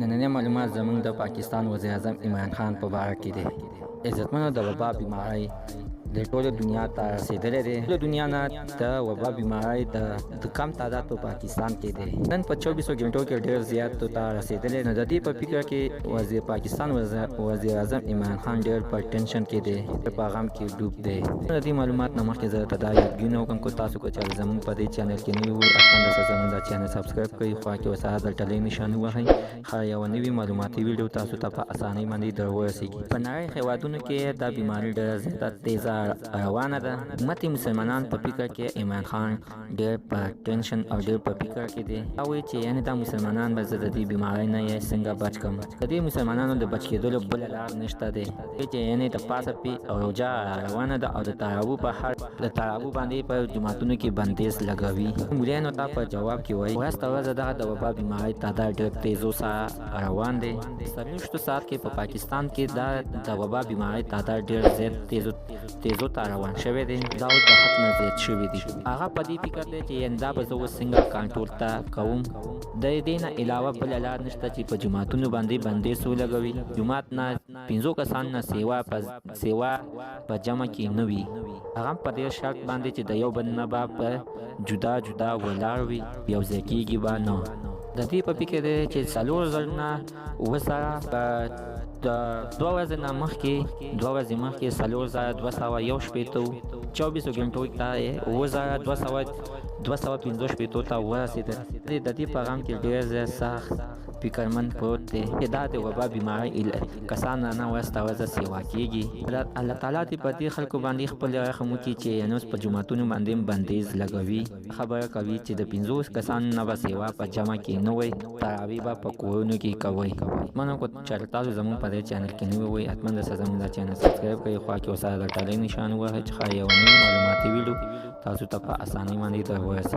نننی معلومات زموږ د پاکستان وزیر اعظم عمران خان په باره کې دی. عزتمنو، د وبا بیماری د ټوله دنیا ته رسېدلی دی. ټوله دنیا نه د وبا بیماری د کم تعداد په پاکستان کې دی. نن په 24 غنټو کې ډېر زیات ته رسېدلی. نو د دې په فکر کې پاکستان وزیر اعظم عمران خان ډېر په ټینشن کې دی، په غم کې ډوب دی. د دې معلومات نه مخکې زه ته دا یادګیرونه وکړم که تاسو که چېرې زموږ په دې چینل کې نوي وئ، حتما داسې زموږ دا چینل سبسکرایب کړئ، خوا کې ورسره د ټلۍ نشان ووهئ. هر یوه نوي معلوماتي ویډیو تاسو ته په اسانۍ باندې در ورسېږي. په نړۍ هېوادونو کې دا بیماري ډېره زیاته تیزه روانه ده. امت مسلمانان په فکر کې عمران خان ډېر په ټینشن او ډېر په فکر کې دی. دا وایي چې یعنې دا مسلمانان به زه د دې بیمارۍ نه یې څنګه بچ کړم. د دې مسلمانانو د بچ کېدلو بله لار نشته دی چې یعنې د پاسه پې روژه روانه ده او د تراویح په حال د تراویح باندې په جوماتونو کې بندیز لګوي. مولایانو ته په جواب کې وایي ورځ تر ورځه دغه د وبا بیمارۍ تعداد ډېر تیزو سره روان دی. 40 ساعت کې په پاکستان کې د وبا بیمارۍ تعداد ډېر زیات تیزو ته روان شوی دی. دا اوس د حد نه زیات شوي دي. هغه په دې فکر دی چې یعنې دا به زه اوس څنګه کنټرول ته کوم. د دې نه علاوه بله لار نشته چې په جوماتونو باندې بندیز ولګوي. جومات نه 5 کسان نه سیوا په جمع کې نه وي. هغه په دې شرط باندې چې د یو بل نه به په جدا جدا ولاړ وي، یو ځای کېږي به نه. د دې په فکر دی چې 4 زره نه وسره په د 2 ورځې نه مخکې 4,261 24 غنټو ته 9,250 ته ورسېدل. د دې په غم کې ډېر زیات سخت فکرمند پروت دی چې دا د وبا بیمارۍ کسان نه ورځ تر ورځه سیوا کېږي. الله تعالی دې په دې خلکو باندې خپل رحم وکړي چې یعنې اوس په جوماتونو باندې بندیز لګوي. خبره کوي چې د 50 کسانو نه به سیوا په جمع کې نه وي، تراویح به په کورونو کې کوئ. منو که چېرې تاسو زموږ په دې چینل کې نوي وئ، حتما داسې زموږ دا چینل سبسکرایب کړئ، خوا کې ورسره د ټلۍ نشان ووهئ چې ښایي یوه نوې معلوماتي ویډیو تاسو ته په اسانۍ باندې در ورسېږي.